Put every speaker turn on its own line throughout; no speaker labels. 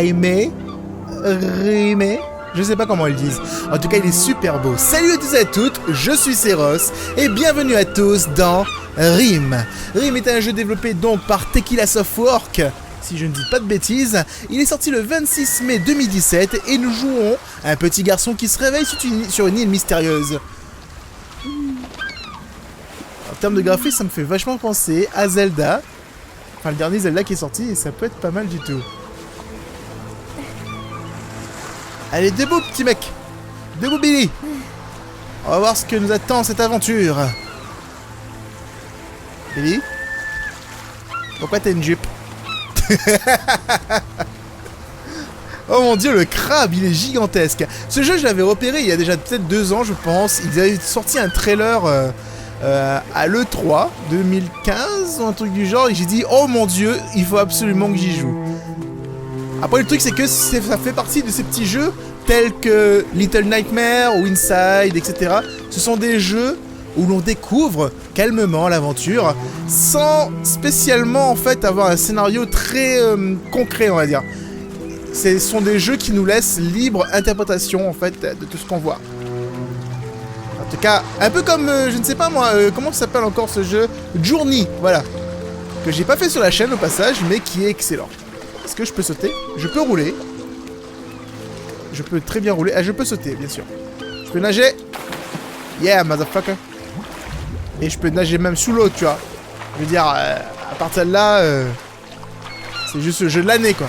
Raimé, Rimé, je sais pas comment ils disent. En tout cas, il est super beau. Salut à tous et à toutes, je suis Seros et bienvenue à tous dans Rim. Rim est un jeu développé donc par Tequila Softworks, si je ne dis pas de bêtises. Il est sorti le 26 mai 2017 et nous jouons un petit garçon qui se réveille sur une île mystérieuse. En termes de graphisme, ça me fait vachement penser à Zelda. Enfin, le dernier Zelda qui est sorti et ça peut être pas mal du tout. Allez, debout, petit mec. Debout, Billy. On va voir ce que nous attend cette aventure. Billy? Pourquoi t'as une jupe? Oh mon dieu, le crabe, il est gigantesque. Ce jeu, je l'avais repéré il y a déjà peut-être 2 ans, je pense. Ils avaient sorti un trailer à l'E3 2015 ou un truc du genre. Et j'ai dit, oh mon dieu, il faut absolument que j'y joue. Après, le truc, c'est que ça fait partie de ces petits jeux tels que Little Nightmares ou Inside, etc. Ce sont des jeux où l'on découvre calmement l'aventure sans spécialement en fait avoir un scénario très concret, on va dire. Ce sont des jeux qui nous laissent libre interprétation en fait de tout ce qu'on voit. En tout cas, un peu comme, je ne sais pas moi, comment ça s'appelle encore ce jeu? Journey, voilà. Que j'ai pas fait sur la chaîne au passage, mais qui est excellent. Est-ce que je peux sauter? Je peux rouler. Je peux très bien rouler. Ah, je peux sauter, bien sûr. Je peux nager. Yeah, motherfucker. Et je peux nager même sous l'eau, tu vois. Je veux dire, à partir de là, c'est juste le jeu de l'année, quoi.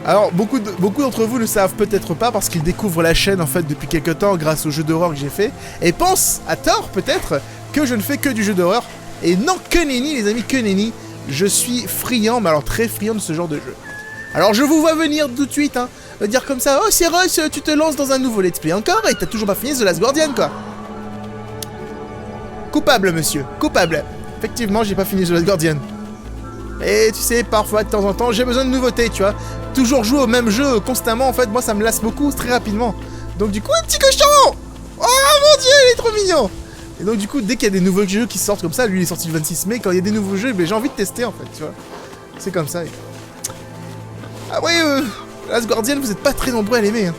Alors, beaucoup d'entre vous ne savent peut-être pas parce qu'ils découvrent la chaîne, en fait, depuis quelques temps grâce au jeu d'horreur que j'ai fait. Et pensent, à tort, peut-être, que je ne fais que du jeu d'horreur. Et non, que nenni, les amis, que nenni. Je suis friand, mais alors très friand de ce genre de jeu. Alors je vous vois venir tout de suite, hein, dire comme ça, oh Cyrus, tu te lances dans un nouveau let's play encore et t'as toujours pas fini The Last Guardian, quoi. Coupable, monsieur, coupable. Effectivement, j'ai pas fini The Last Guardian. Et tu sais, parfois, de temps en temps, j'ai besoin de nouveautés, tu vois. Toujours jouer au même jeu constamment, en fait, moi ça me lasse beaucoup, très rapidement. Donc du coup, un petit cochon! Oh mon dieu, il est trop mignon! Et donc du coup, dès qu'il y a des nouveaux jeux qui sortent comme ça, lui il est sorti le 26 mai, quand il y a des nouveaux jeux, ben, j'ai envie de tester en fait, tu vois. C'est comme ça. Ah oui, Last Guardian, vous êtes pas très nombreux à l'aimer. Hein.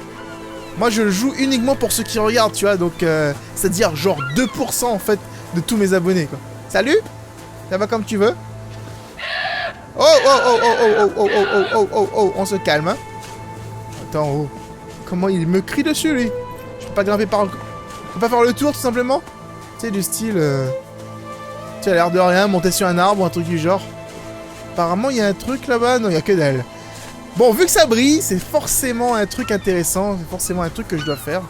Moi je le joue uniquement pour ceux qui regardent, tu vois, donc c'est-à-dire genre 2% en fait de tous mes abonnés, quoi. Salut? Ça va comme tu veux? Oh, oh, oh, oh, oh, oh, oh, oh, oh, oh, oh, oh, on se calme, hein. Attends, oh. Comment il me crie dessus, lui? Je peux pas grimper par... Je peux pas faire le tour, tout simplement? Tu sais, du style... Tu as l'air de rien, monter sur un arbre ou un truc du genre. Apparemment, il y a un truc là-bas. Non, il y a que dalle. Bon, vu que ça brille, c'est forcément un truc intéressant. C'est forcément un truc que je dois faire.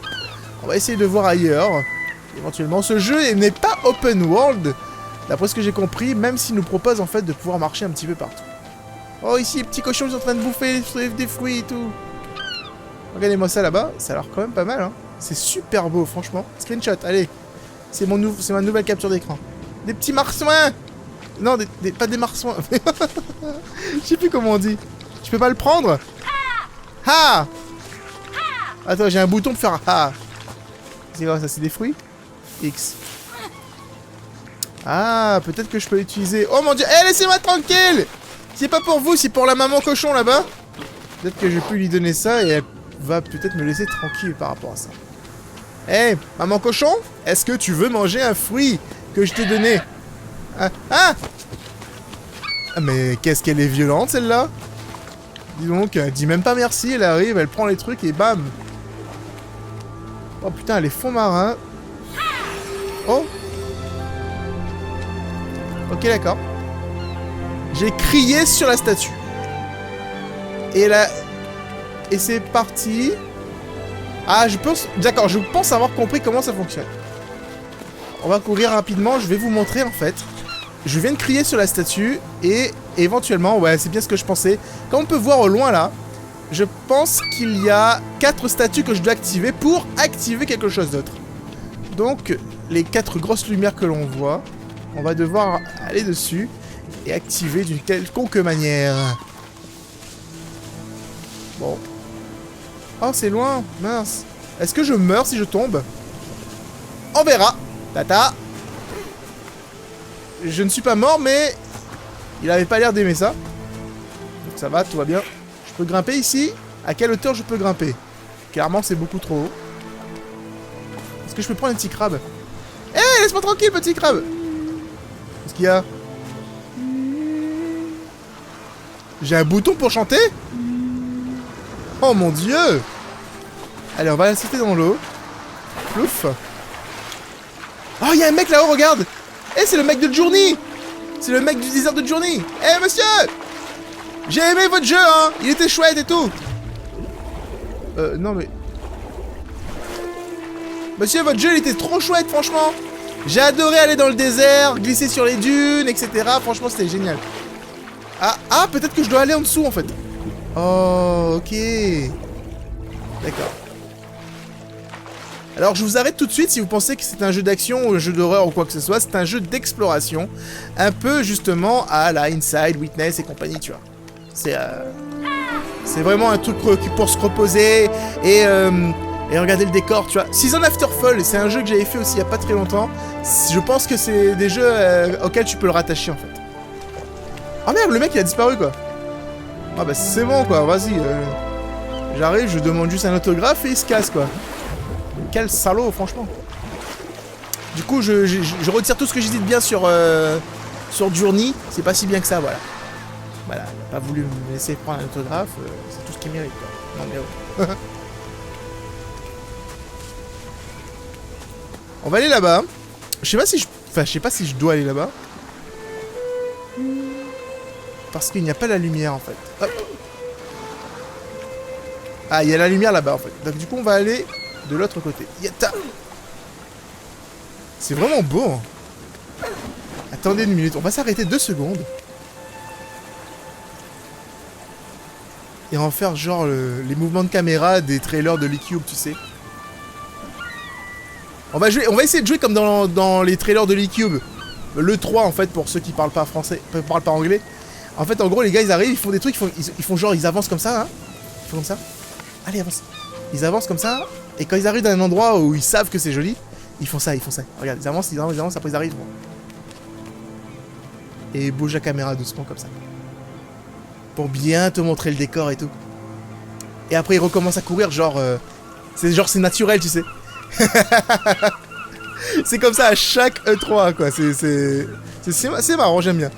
On va essayer de voir ailleurs. Éventuellement, ce jeu n'est pas open world. D'après ce que j'ai compris, même s'il nous propose en fait de pouvoir marcher un petit peu partout. Oh, ici, les petits cochons sont en train de bouffer des fruits et tout. Regardez-moi ça là-bas. Ça a l'air quand même pas mal, hein. C'est super beau, franchement. Screenshot, allez. C'est ma nouvelle capture d'écran. Des petits marsouins. Non, pas des marsouins. Je sais plus comment on dit. Je peux pas le prendre. Ha. Attends, j'ai un bouton pour faire ha. C'est quoi ça? C'est des fruits? X. Ah, peut-être que je peux l'utiliser. Oh mon dieu. Eh, laissez-moi tranquille. C'est pas pour vous, c'est pour la maman cochon là-bas. Peut-être que je peux lui donner ça et elle va peut-être me laisser tranquille par rapport à ça. Eh, hey, maman cochon, est-ce que tu veux manger un fruit que je t'ai donné? Ah, mais qu'est-ce qu'elle est violente, celle-là? Dis donc, elle dit même pas merci, elle arrive, elle prend les trucs et bam. Oh putain, elle est fond marin. Oh. Ok, d'accord. J'ai crié sur la statue. Et là... Et c'est parti... Ah, je pense... D'accord, je pense avoir compris comment ça fonctionne. On va courir rapidement, je vais vous montrer en fait. Je viens de crier sur la statue et éventuellement, ouais, c'est bien ce que je pensais. Comme on peut voir au loin là, je pense qu'il y a 4 statues que je dois activer pour activer quelque chose d'autre. Donc, les 4 grosses lumières que l'on voit, on va devoir aller dessus et activer d'une quelconque manière. Bon. Oh, c'est loin, mince. Est-ce que je meurs si je tombe? On verra. Tata. Je ne suis pas mort, mais il avait pas l'air d'aimer ça. ça va, tout va bien. Je peux grimper ici? À quelle hauteur je peux grimper? Clairement, c'est beaucoup trop haut. Est-ce que je peux prendre un petit crabe? Eh, laisse-moi tranquille, petit crabe! Qu'est-ce qu'il y a? J'ai un bouton pour chanter? Oh mon dieu! Allez, on va la sauter dans l'eau. Plouf. Oh, il y a un mec là-haut, regarde! Eh, c'est le mec de Journey! C'est le mec du désert de Journey! Eh, monsieur! J'ai aimé votre jeu, hein! Il était chouette et tout! Non mais... Monsieur, votre jeu, il était trop chouette, franchement! J'ai adoré aller dans le désert, glisser sur les dunes, etc. Franchement, c'était génial. Ah, peut-être que je dois aller en dessous, en fait. Oh, ok. D'accord. Alors, je vous arrête tout de suite si vous pensez que c'est un jeu d'action ou un jeu d'horreur ou quoi que ce soit. C'est un jeu d'exploration. Un peu, justement, à la Inside, Witness et compagnie, tu vois. C'est vraiment un truc pour se reposer et regarder le décor, tu vois. Season After Fall, c'est un jeu que j'avais fait aussi il y a pas très longtemps. Je pense que c'est des jeux auxquels tu peux le rattacher, en fait. Oh merde, le mec, il a disparu, quoi. Ah bah, c'est bon, quoi, vas-y. J'arrive, je demande juste un autographe et il se casse, quoi. Quel salaud, franchement. Du coup, je retire tout ce que j'ai dit de bien sur Journey. C'est pas si bien que ça, voilà. Voilà, il a pas voulu me laisser prendre un autographe. C'est tout ce qu'il mérite, quoi. Non, mais ouais. On va aller là-bas. Je sais pas si je... Enfin, je sais pas si je dois aller là-bas. Parce qu'il n'y a pas la lumière, en fait. Hop. Ah, il y a la lumière là-bas, en fait. Donc, du coup, on va aller de l'autre côté. Yata. C'est vraiment beau, hein. Attendez une minute. On va s'arrêter 2 secondes. Et on va faire, genre, les mouvements de caméra des trailers de l'E-Cube, tu sais. On va essayer de jouer comme dans les trailers de l'E-Cube. Le 3, en fait, pour ceux qui parlent pas français, parlent pas anglais. En fait, en gros, les gars, ils arrivent, ils font des trucs, ils font genre, ils avancent comme ça, hein. Ils font comme ça. Allez, avance. Ils avancent comme ça, et quand ils arrivent dans un endroit où ils savent que c'est joli, ils font ça. Regarde, ils avancent, après ils arrivent. Et ils bougent la caméra doucement, comme ça. Pour bien te montrer le décor et tout. Et après, ils recommencent à courir, genre... c'est naturel, tu sais. C'est comme ça à chaque E3, quoi. C'est marrant, j'aime bien.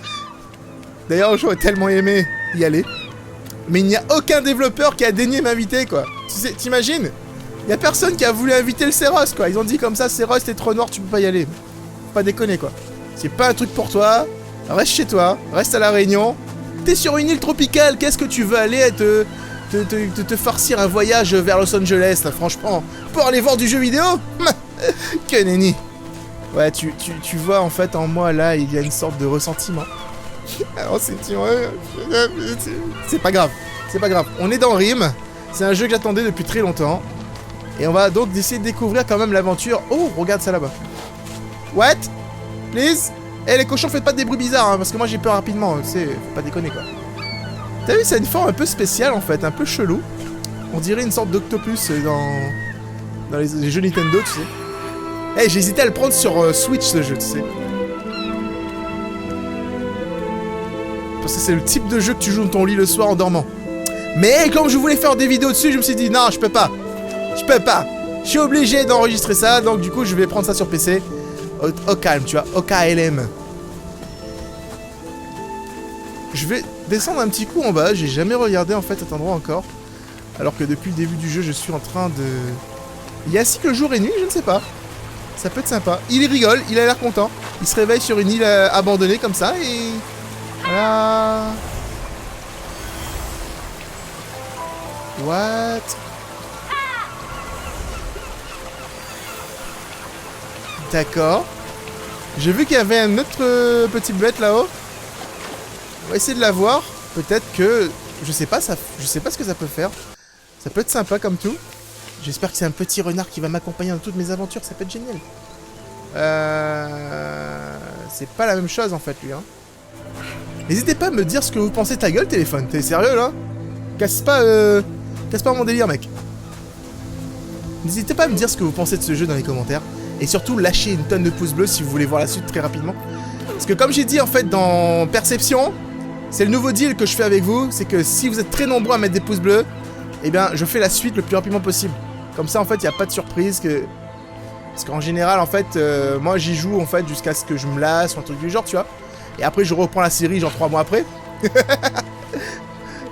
D'ailleurs, j'aurais tellement aimé y aller. Mais il n'y a aucun développeur qui a daigné m'inviter, quoi. Tu sais, t'imagines? Il n'y a personne qui a voulu inviter le Ceros, quoi. Ils ont dit comme ça, Ceros, t'es trop noir, tu peux pas y aller. Faut pas déconner, quoi. C'est pas un truc pour toi. Reste chez toi. Reste à La Réunion. T'es sur une île tropicale. Qu'est-ce que tu veux aller te farcir un voyage vers Los Angeles, là, franchement, pour aller voir du jeu vidéo? Que nenni. Ouais, tu vois, en fait, en moi, là, il y a une sorte de ressentiment. Alors, c'est pas grave. C'est pas grave. On est dans Rim. C'est un jeu que j'attendais depuis très longtemps. Et on va donc essayer de découvrir quand même l'aventure. Oh, regarde ça là-bas. What? Please? Eh, les cochons, faites pas des bruits bizarres, hein, parce que moi, j'ai peur rapidement. Tu sais, faut pas déconner, quoi. T'as vu, c'est une forme un peu spéciale, en fait. Un peu chelou. On dirait une sorte d'octopus dans les jeux Nintendo, tu sais. Eh, j'ai hésité à le prendre sur Switch, ce jeu, tu sais. Parce que c'est le type de jeu que tu joues dans ton lit le soir en dormant. Mais comme je voulais faire des vidéos dessus, je me suis dit, non, je peux pas. Je peux pas. Je suis obligé d'enregistrer ça, donc du coup, je vais prendre ça sur PC. Au calme, tu vois. Au KLM. Je vais descendre un petit coup en bas. J'ai jamais regardé, en fait, cet endroit encore. Alors que depuis le début du jeu, je suis en train de... Il y a cycle jour et nuit, je ne sais pas. Ça peut être sympa. Il rigole, il a l'air content. Il se réveille sur une île abandonnée comme ça et... Voilà. What? D'accord. J'ai vu qu'il y avait un autre petit bête là-haut. On va essayer de la voir. Peut-être que... Je sais pas ce que ça peut faire. Ça peut être sympa comme tout. J'espère que c'est un petit renard qui va m'accompagner dans toutes mes aventures. Ça peut être génial. C'est pas la même chose en fait lui, hein. N'hésitez pas à me dire ce que vous pensez. Ta gueule, téléphone. T'es sérieux là? Casse pas mon délire, mec. N'hésitez pas à me dire ce que vous pensez de ce jeu dans les commentaires. Et surtout, lâchez une tonne de pouces bleus si vous voulez voir la suite très rapidement. Parce que comme j'ai dit en fait dans Perception, C'est le nouveau deal que je fais avec vous, c'est que si vous êtes très nombreux à mettre des pouces bleus, eh bien, je fais la suite le plus rapidement possible. Comme ça, en fait, il n'y a pas de surprise que... Parce qu'en général, en fait, moi, j'y joue, en fait, jusqu'à ce que je me lasse ou un truc du genre, tu vois. Et après, je reprends la série, genre 3 mois après.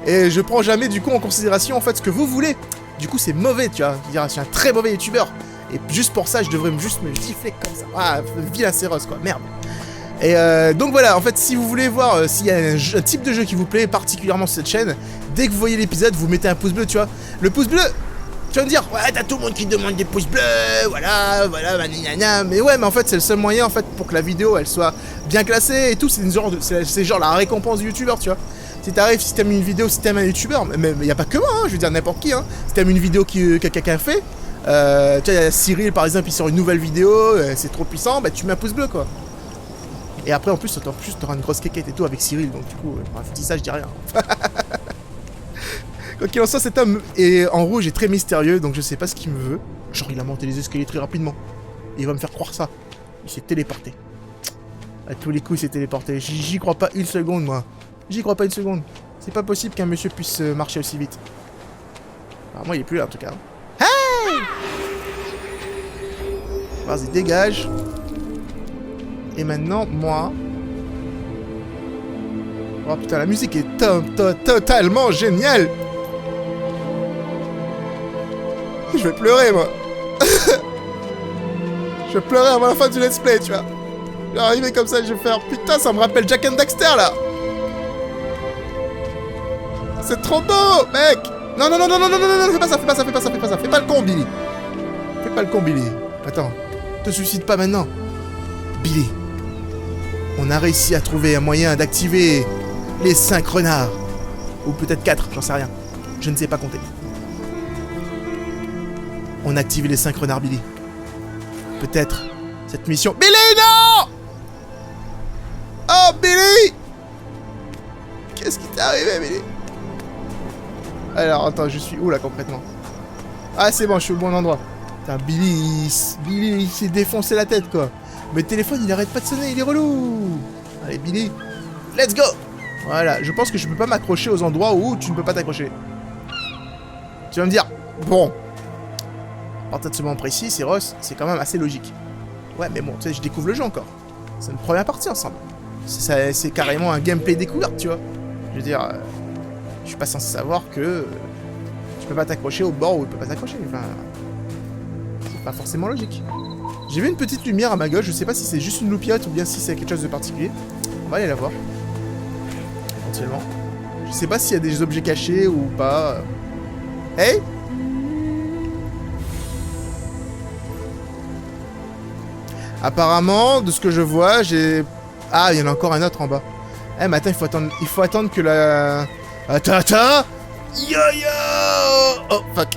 Et je prends jamais, du coup, en considération, en fait, ce que vous voulez. Du coup, c'est mauvais, tu vois. Je suis un très mauvais youtubeur. Et juste pour ça, je devrais juste me gifler comme ça. Ah, vilain séros, quoi. Merde. Et donc voilà, en fait, si vous voulez voir s'il y a un type de jeu qui vous plaît, particulièrement sur cette chaîne, dès que vous voyez l'épisode, vous mettez un pouce bleu, tu vois. Le pouce bleu, tu vas me dire, ouais, t'as tout le monde qui demande des pouces bleus, voilà, nanana. Mais ouais, mais en fait, c'est le seul moyen, en fait, pour que la vidéo, elle soit bien classée et tout. C'est genre la récompense du youtubeur, tu vois. Si t'arrives, si t'aimes une vidéo, si t'aimes un youtubeur, mais y a pas que moi, hein, je veux dire n'importe qui, hein. Si t'aimes une vidéo que quelqu'un fait, tu vois, y a Cyril, par exemple, il sort une nouvelle vidéo, c'est trop puissant, bah tu mets un pouce bleu, quoi. Et après, en plus, t'auras une grosse quéquette et tout avec Cyril, donc du coup, je dis ça, je dis rien. Quoi qu'il en soit, cet homme est en rouge et très mystérieux, donc je sais pas ce qu'il me veut. Genre, il a monté les escaliers très rapidement. Et il va me faire croire ça. Il s'est téléporté. À tous les coups, il s'est téléporté. J'y crois pas une seconde, moi. J'y crois pas une seconde. C'est pas possible qu'un monsieur puisse marcher aussi vite. Alors, moi, il est plus là, en tout cas. Hey! Vas-y, dégage. Et maintenant, moi... Oh putain, la musique est totalement géniale. Je vais pleurer, moi. Je vais pleurer avant la fin du let's play, tu vois. Je vais arriver comme ça, je vais faire... Putain, ça me rappelle Jak and Daxter, là. C'est trop beau, mec. Non, non, non, non, non, non, non, non, fais pas ça, fais pas ça, fais pas ça, fais pas ça. Fais pas le con, Billy. Fais pas le con, Billy. Attends, te suicide pas maintenant. Billy. On a réussi à trouver un moyen d'activer les 5 renards. Ou peut-être 4, j'en sais rien. Je ne sais pas compter. On a activé les 5 renards, Billy. Peut-être cette mission... Billy, non! Oh, Billy! Qu'est-ce qui t'est arrivé, Billy? Alors, attends, je suis où, là, concrètement? Ah, c'est bon, je suis au bon endroit. Putain, Billy, il s'est défoncé la tête, quoi. Mais le téléphone, il arrête pas de sonner, il est relou. Allez, Billy, let's go! Voilà, je pense que je peux pas m'accrocher aux endroits où tu ne peux pas t'accrocher. Tu vas me dire, bon... À partir de ce moment précis, c'est Ross, c'est quand même assez logique. Ouais, mais bon, tu sais, je découvre le jeu encore. C'est une première partie ensemble. C'est carrément un gameplay découverte, tu vois. Je veux dire, je suis pas censé savoir que tu peux pas t'accrocher au bord où il peut pas t'accrocher. Enfin, c'est pas forcément logique. J'ai vu une petite lumière à ma gauche, je sais pas si c'est juste une loupiote ou bien si c'est quelque chose de particulier. On va aller la voir. Éventuellement. Je sais pas s'il y a des objets cachés ou pas. Hey! Apparemment, de ce que je vois, j'ai... Ah, il y en a encore un autre en bas. Eh, mais attends, il faut attendre que la... Attends! Yo yo! Oh, fuck.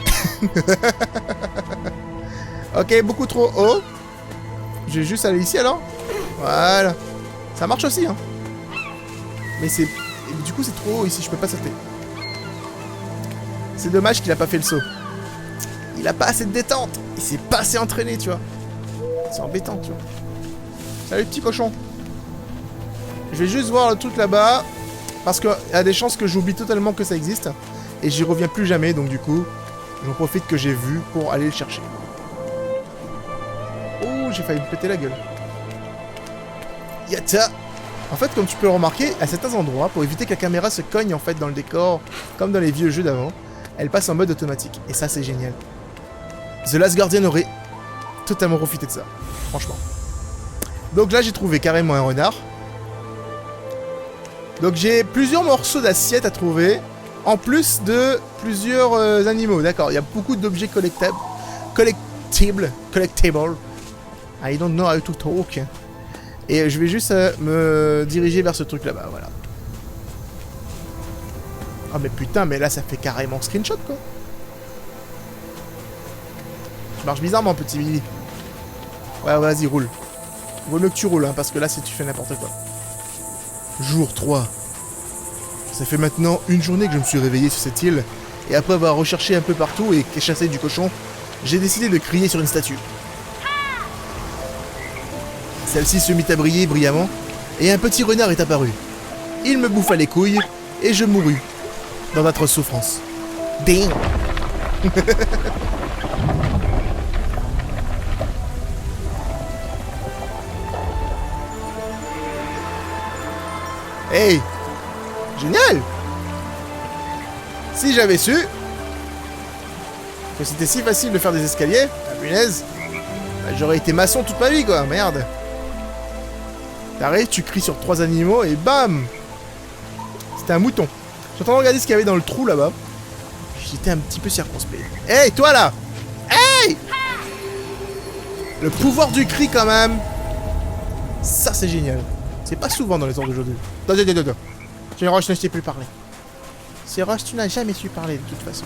Ok, beaucoup trop haut. Je vais juste aller ici, alors. Voilà. Ça marche aussi, hein. Mais c'est... Du coup, c'est trop haut ici, je peux pas sauter. C'est dommage qu'il a pas fait le saut. Il a pas assez de détente. Il s'est pas assez entraîné, tu vois. C'est embêtant, tu vois. Salut, petit cochon. Je vais juste voir le truc là-bas. Parce qu'il y a des chances que j'oublie totalement que ça existe. Et j'y reviens plus jamais. Donc, du coup, j'en profite que j'ai vu pour aller le chercher. Oh, j'ai failli me péter la gueule. Yata. En fait, comme tu peux le remarquer, à certains endroits, pour éviter que la caméra se cogne en fait dans le décor, comme dans les vieux jeux d'avant, elle passe en mode automatique. Et ça, c'est génial. The Last Guardian aurait totalement profité de ça, franchement. Donc là, j'ai trouvé carrément un renard. Donc j'ai plusieurs morceaux d'assiette à trouver, en plus de plusieurs animaux. D'accord, il y a beaucoup d'objets collectibles. I don't know how to talk. Et je vais juste me diriger vers ce truc là-bas, voilà. Ah mais putain, mais là ça fait carrément screenshot, quoi. Tu marches bizarrement, petit Billy. Ouais, vas-y, roule. Vaut mieux que tu roules, hein, parce que là, si tu fais n'importe quoi. Jour 3. Ça fait maintenant une journée que je me suis réveillé sur cette île, et après avoir recherché un peu partout et chassé du cochon, j'ai décidé de crier sur une statue. Celle-ci se mit à briller brillamment, et un petit renard est apparu. il me bouffa les couilles, et je mourus dans d'atroces souffrances. Damn. Hey! Génial! Si j'avais su que c'était si facile de faire des escaliers, la punaise, bah, j'aurais été maçon toute ma vie, quoi, merde. T'arrives, tu cries sur 3 animaux et bam! C'était un mouton. J'étais en train de regarder ce qu'il y avait dans le trou là-bas. J'étais un petit peu circonspect. Hey, toi là! Hey! Le pouvoir du cri quand même. Ça c'est génial. C'est pas souvent dans les ordres d'aujourd'hui. Attends. C'est Roche ne sait plus parler. C'est Roche, tu n'as jamais su parler de toute façon.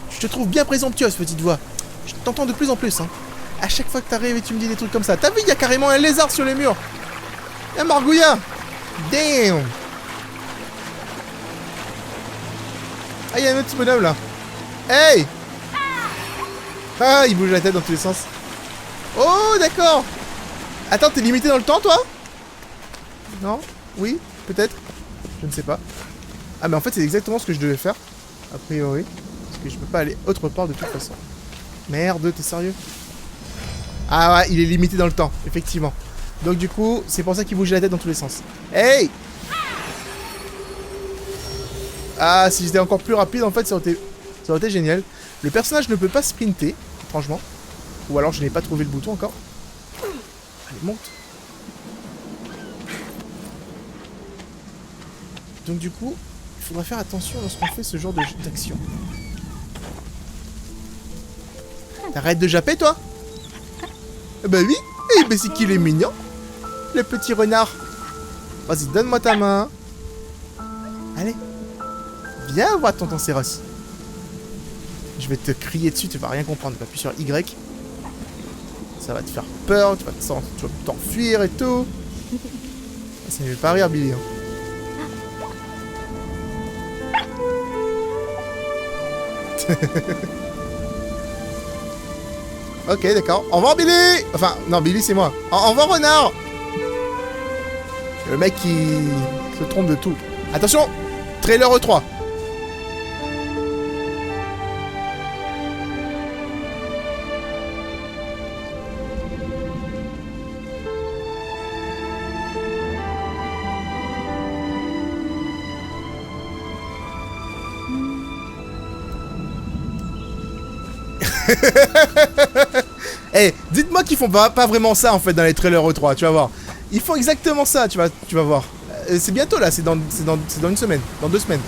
Je te trouve bien présomptueuse, petite voix. Je t'entends de plus en plus, hein. À chaque fois que t'arrives et tu me dis des trucs comme ça. T'as vu, il y a carrément un lézard sur les murs. Un margouillat. Damn. Ah, il y a un autre petit bonhomme là. Hey. Ah, il bouge la tête dans tous les sens. Oh, d'accord. Attends, t'es limité dans le temps, toi? Non? Oui? Peut-être? Je ne sais pas. Ah, mais en fait, c'est exactement ce que je devais faire. A priori. Parce que je peux pas aller autre part de toute façon. Merde, t'es sérieux? Ah ouais, il est limité dans le temps, effectivement. Donc du coup, c'est pour ça qu'il bouge la tête dans tous les sens. Hey! Ah, si j'étais encore plus rapide, en fait, ça aurait été génial. Le personnage ne peut pas sprinter, franchement. Ou alors je n'ai pas trouvé le bouton encore. Allez, monte. Donc du coup, il faudra faire attention lorsqu'on fait ce genre d'action. T'arrêtes de japper, toi? Bah oui. Eh ben c'est qu'il est mignon, le petit renard. Vas-y, donne-moi ta main. Allez. Viens voir tonton Céros. Je vais te crier dessus, tu vas rien comprendre. Appuie sur Y. Ça va te faire peur, tu vas t'enfuir et tout. Ça ne fait pas rire, Billy. Hein. Ok, d'accord. Au revoir, Billy. Enfin, non, Billy, c'est moi. Au revoir, renard. Le mec qui se trompe de tout. Attention, trailer E3. Eh, dites-moi qu'ils font pas vraiment ça en fait dans les trailers E3, tu vas voir. Ils font exactement ça, tu vas voir. C'est bientôt là, c'est dans une semaine, dans 2 semaines.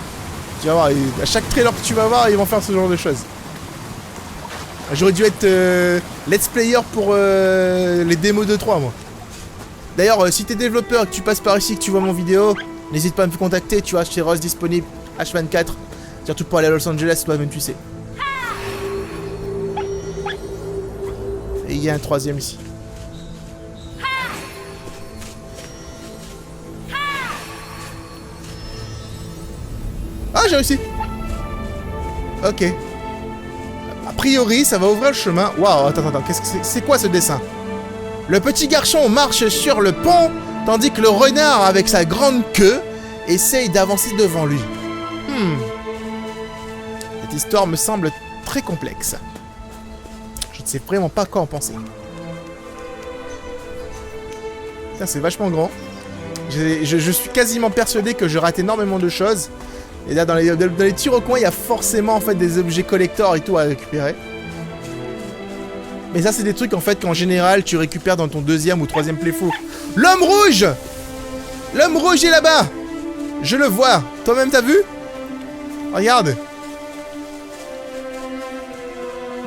Tu vas voir, à chaque trailer que tu vas voir, ils vont faire ce genre de choses. J'aurais dû être let's player pour les démos de 3 moi. D'ailleurs, si t'es développeur et que tu passes par ici, que tu vois mon vidéo, n'hésite pas à me contacter, tu vois, chez Ross disponible H24. Surtout pour aller à Los Angeles, toi-même tu sais. Et il y a un 3e ici. Ah, j'ai réussi. Ok. A priori, ça va ouvrir le chemin. Waouh, attends. Qu'est-ce que c'est quoi ce dessin? Le petit garçon marche sur le pont, tandis que le renard, avec sa grande queue, essaye d'avancer devant lui. Cette histoire me semble très complexe. Je ne sais vraiment pas quoi en penser. Putain, c'est vachement grand. Je suis quasiment persuadé que je rate énormément de choses. Et là, dans les petits recoins, il y a forcément en fait des objets collector et tout à récupérer. Mais ça, c'est des trucs en fait qu'en général, tu récupères dans ton 2e ou 3e playthrough. L'homme rouge! L'homme rouge est là-bas! Je le vois. Toi-même, t'as vu? Regarde.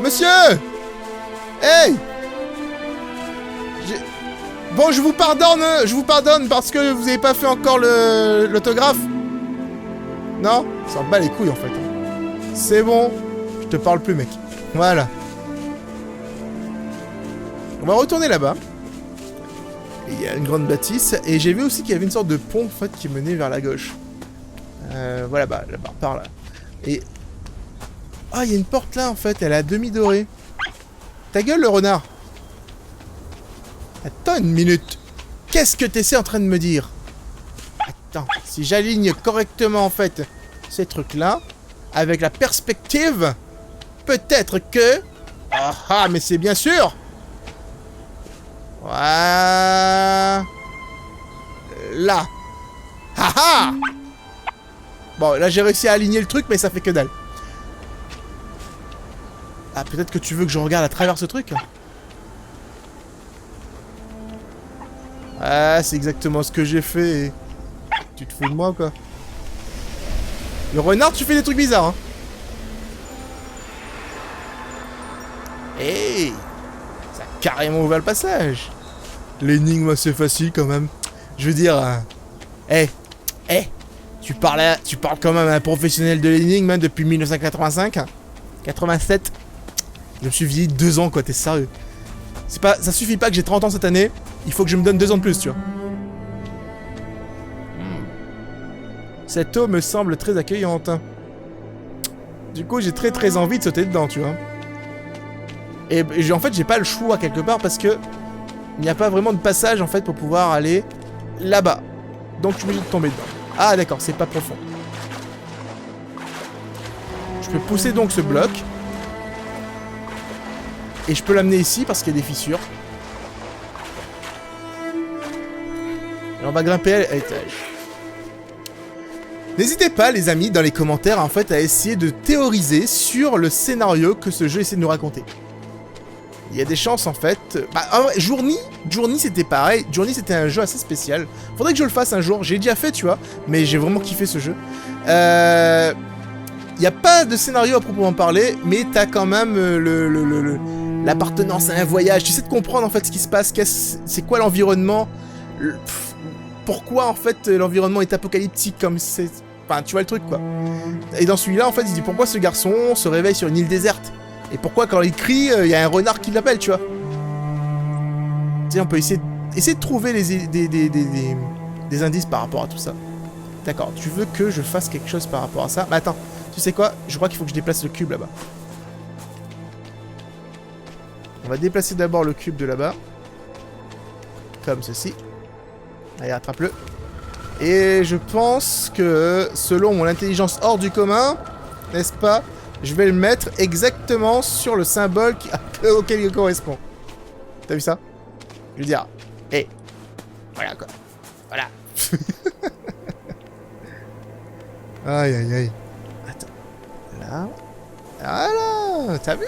Monsieur! Hey! Bon, je vous pardonne parce que vous avez pas fait encore l'autographe. Non? Ça en bat les couilles en fait. C'est bon. Je te parle plus, mec. Voilà. On va retourner là-bas. Il y a une grande bâtisse. Et j'ai vu aussi qu'il y avait une sorte de pont en fait qui menait vers la gauche. Voilà, là-bas, par là. Et... ah, il y a une porte là en fait. Elle est à demi dorée. Ta gueule, le renard. Attends une minute. Qu'est-ce que t'essaies en train de me dire? Attends, si j'aligne correctement, en fait, ces trucs-là, avec la perspective, peut-être que... Ah, mais c'est bien sûr. Voilà. Là. Haha. Bon, là, j'ai réussi à aligner le truc, mais ça fait que dalle. Ah, peut-être que tu veux que je regarde à travers ce truc? Ah, c'est exactement ce que j'ai fait. Tu te fous de moi, quoi? Le renard, tu fais des trucs bizarres, hein? Hey! Ça a carrément ouvert le passage. L'énigme assez facile, quand même. Je veux dire... tu parles quand même à un professionnel de l'énigme, hein, depuis 1985. 87. Je me suis vieilli 2 ans, quoi, t'es sérieux? Ça suffit pas que j'ai 30 ans cette année, il faut que je me donne 2 ans de plus, tu vois. Cette eau me semble très accueillante. Du coup, j'ai très envie de sauter dedans, tu vois. Et en fait, j'ai pas le choix quelque part parce que il n'y a pas vraiment de passage en fait pour pouvoir aller là-bas. Donc, je suis obligé de tomber dedans. Ah, d'accord, c'est pas profond. Je peux pousser donc ce bloc. Et je peux l'amener ici parce qu'il y a des fissures. Et on va grimper à l'étage. N'hésitez pas, les amis, dans les commentaires, en fait, à essayer de théoriser sur le scénario que ce jeu essaie de nous raconter. Il y a des chances, en fait... Bah, Journey, c'était pareil. Journey, c'était un jeu assez spécial. Faudrait que je le fasse un jour. J'ai déjà fait, tu vois. Mais j'ai vraiment kiffé ce jeu. Il n'y a pas de scénario à proprement parler, mais t'as quand même l'appartenance à un voyage. Tu sais de comprendre, en fait, ce qui se passe. C'est quoi l'environnement. Pourquoi, en fait, l'environnement est apocalyptique comme c'est... Enfin, tu vois le truc, quoi. Et dans celui-là, en fait, il se dit pourquoi ce garçon se réveille sur une île déserte. Et pourquoi, quand il crie, il y a un renard qui l'appelle, tu vois. Tu sais, on peut essayer de trouver des indices par rapport à tout ça. D'accord, tu veux que je fasse quelque chose par rapport à ça? Mais attends, tu sais quoi? Je crois qu'il faut que je déplace le cube là-bas. On va déplacer d'abord le cube de là-bas. Comme ceci. Allez, attrape-le. Et je pense que, selon mon intelligence hors du commun, n'est-ce pas, je vais le mettre exactement sur le symbole auquel il correspond. T'as vu ça? Je veux dire, hé, voilà quoi. Voilà. Aïe, aïe, aïe. Attends. Là. Voilà. T'as vu?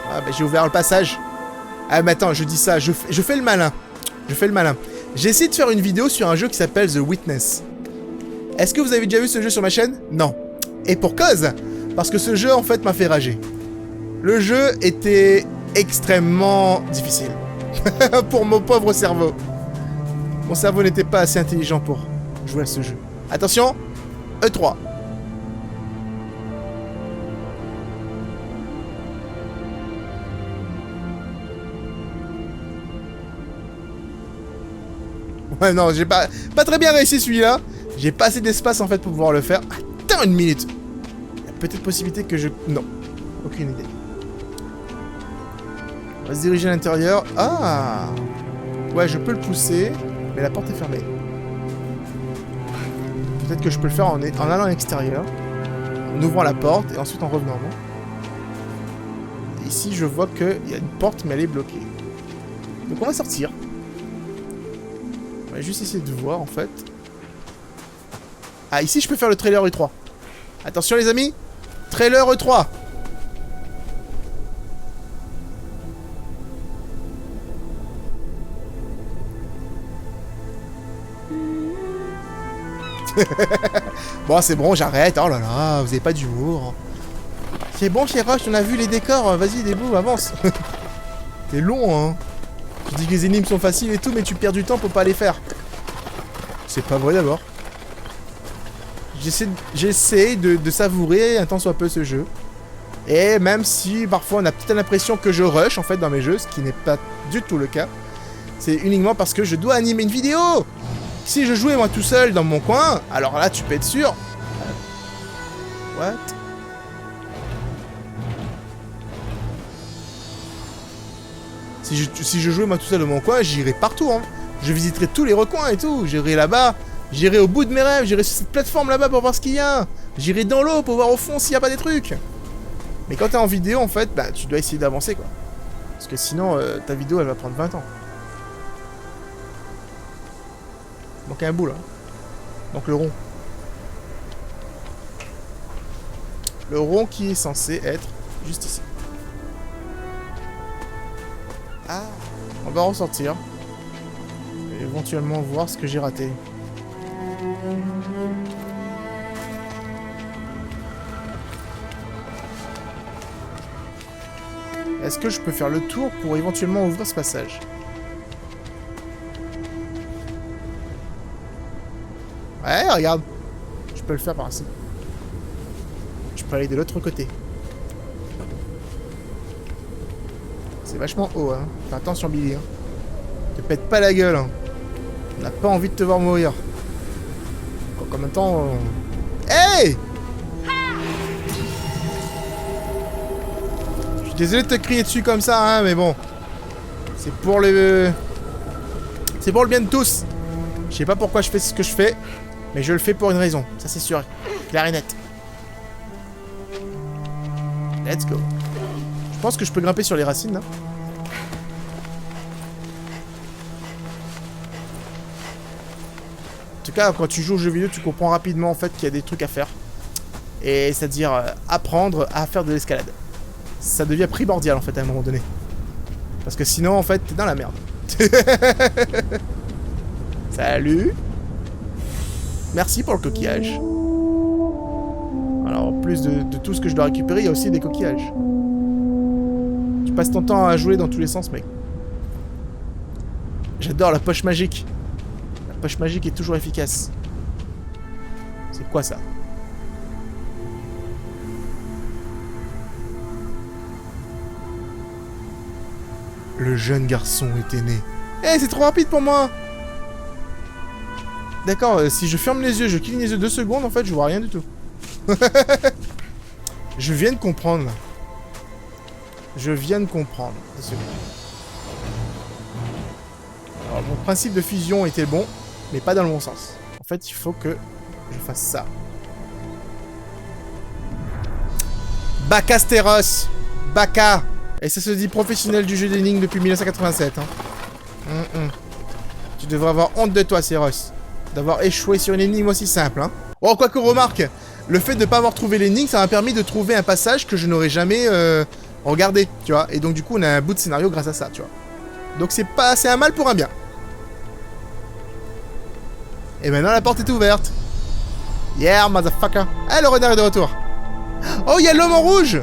Ah, bah j'ai ouvert le passage. Ah, mais attends, je dis ça. Je fais le malin. Je fais le malin. J'ai essayé de faire une vidéo sur un jeu qui s'appelle The Witness. Est-ce que vous avez déjà vu ce jeu sur ma chaîne? Non. Et pour cause, parce que ce jeu, en fait, m'a fait rager. Le jeu était extrêmement difficile. Pour mon pauvre cerveau. Mon cerveau n'était pas assez intelligent pour jouer à ce jeu. Attention, E3. Ouais, non, j'ai pas très bien réussi celui-là. J'ai pas assez d'espace, en fait, pour pouvoir le faire. Attends une minute. Il y a peut-être possibilité que je... Non. Aucune idée. On va se diriger à l'intérieur. Ah! Ouais, je peux le pousser, mais la porte est fermée. Peut-être que je peux le faire en allant à l'extérieur, en ouvrant la porte et ensuite en revenant. Et ici, je vois qu'il y a une porte, mais elle est bloquée. Donc on va sortir. On va juste essayer de voir, en fait. Ah, ici, je peux faire le trailer E3. Attention, les amis. Trailer E3. Bon, c'est bon, j'arrête. Oh là là, vous avez pas d'humour. C'est bon, chez Rush, on a vu les décors. Vas-y, debout, avance. T'es long, hein. Tu dis que les énigmes sont faciles et tout, mais tu perds du temps pour pas les faire. C'est pas vrai d'abord. J'essaie de savourer un tant soit peu ce jeu. Et même si parfois on a peut-être l'impression que je rush en fait dans mes jeux, ce qui n'est pas du tout le cas. C'est uniquement parce que je dois animer une vidéo. Si je jouais moi tout seul dans mon coin, alors là tu peux être sûr. What? Si je jouais moi tout seul dans mon coin, j'irais partout, hein. Je visiterai tous les recoins et tout. J'irai là-bas. J'irai au bout de mes rêves. J'irai sur cette plateforme là-bas pour voir ce qu'il y a. J'irai dans l'eau pour voir au fond s'il n'y a pas des trucs. Mais quand t'es en vidéo, en fait, bah, tu dois essayer d'avancer, quoi. Parce que sinon, ta vidéo, elle va prendre 20 ans. Il manque un bout, là. Donc le rond. Le rond qui est censé être juste ici. Ah, on va ressortir. Et éventuellement voir ce que j'ai raté. Est-ce que je peux faire le tour pour éventuellement ouvrir ce passage? Ouais, regarde. Je peux le faire par ici. Je peux aller de l'autre côté. C'est vachement haut, hein. Fais attention, Billy. Hein. Te pète pas la gueule. Hein. On n'a pas envie de te voir mourir. Donc, en même temps... Hey! Je suis désolé de te crier dessus comme ça, hein, mais bon. C'est pour le... C'est pour le bien de tous. Je sais pas pourquoi je fais ce que je fais, mais je le fais pour une raison. Ça, c'est sûr. Clair et net. Let's go. Je pense que je peux grimper sur les racines, là. En tout cas, quand tu joues aux jeux vidéo, tu comprends rapidement, en fait, qu'il y a des trucs à faire. Et c'est-à-dire apprendre à faire de l'escalade. Ça devient primordial, en fait, à un moment donné. Parce que sinon, en fait, t'es dans la merde. Salut. Merci pour le coquillage. Alors, en plus de tout ce que je dois récupérer, il y a aussi des coquillages. Tu passes ton temps à jouer dans tous les sens, mec. J'adore la poche magique. La poche magique est toujours efficace. C'est quoi ça? Le jeune garçon était né. Eh, c'est trop rapide pour moi! D'accord, si je ferme les yeux, je cligne les yeux 2 secondes, en fait, je vois rien du tout. Je viens de comprendre. Je viens de comprendre. 2 secondes. Alors, mon principe de fusion était bon, mais pas dans le bon sens. En fait, il faut que je fasse ça. Bacasteros! Baca! Et ça se dit professionnel du jeu d'énigmes depuis 1987. Hein. Tu devrais avoir honte de toi, Céros. D'avoir échoué sur une énigme aussi simple. Hein. Oh, quoi que remarque, le fait de ne pas avoir trouvé l'énigme, ça m'a permis de trouver un passage que je n'aurais jamais regardé, tu vois. Et donc, du coup, on a un bout de scénario grâce à ça, tu vois. Donc, c'est un mal pour un bien. Et maintenant, la porte est ouverte. Yeah, motherfucker. Ah, le renard est de retour. Oh, il y a l'homme en rouge.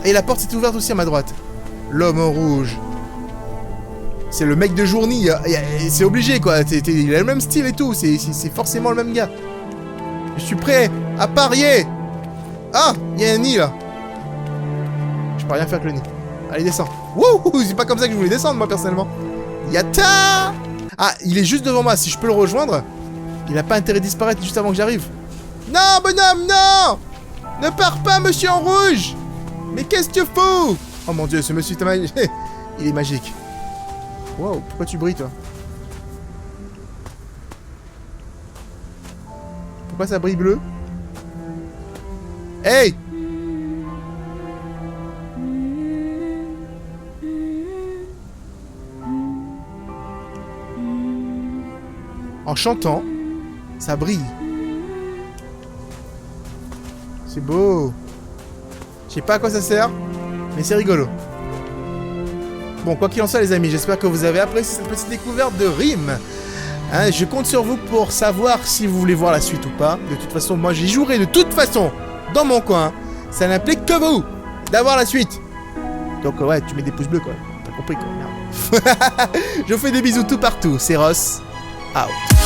Et la porte est ouverte aussi à ma droite. L'homme en rouge. C'est le mec de Journey. C'est obligé, quoi. Il a le même style et tout. C'est forcément le même gars. Je suis prêt à parier. Ah, il y a un nid, là. Je peux rien faire avec le nid. Allez, descends. Wouhou, c'est pas comme ça que je voulais descendre, moi, personnellement. Yata! Ah, il est juste devant moi. Si je peux le rejoindre, il a pas intérêt de disparaître juste avant que j'arrive. Non, bonhomme, non! Ne pars pas, monsieur en rouge! Mais qu'est-ce que tu fous? Oh mon dieu, ce monsieur est magique. Il est magique. Wow, pourquoi tu brilles, toi? Pourquoi ça brille bleu? Hey! En chantant, ça brille. C'est beau. Je sais pas à quoi ça sert, mais c'est rigolo. Bon, quoi qu'il en soit, les amis, j'espère que vous avez apprécié cette petite découverte de Rim. Hein, je compte sur vous pour savoir si vous voulez voir la suite ou pas. De toute façon, moi, j'y jouerai de toute façon dans mon coin. Ça n'implique que vous d'avoir la suite. Donc, ouais, tu mets des pouces bleus, quoi. T'as compris, quoi. Merde. Je vous fais des bisous tout partout. C'est Ross. Out.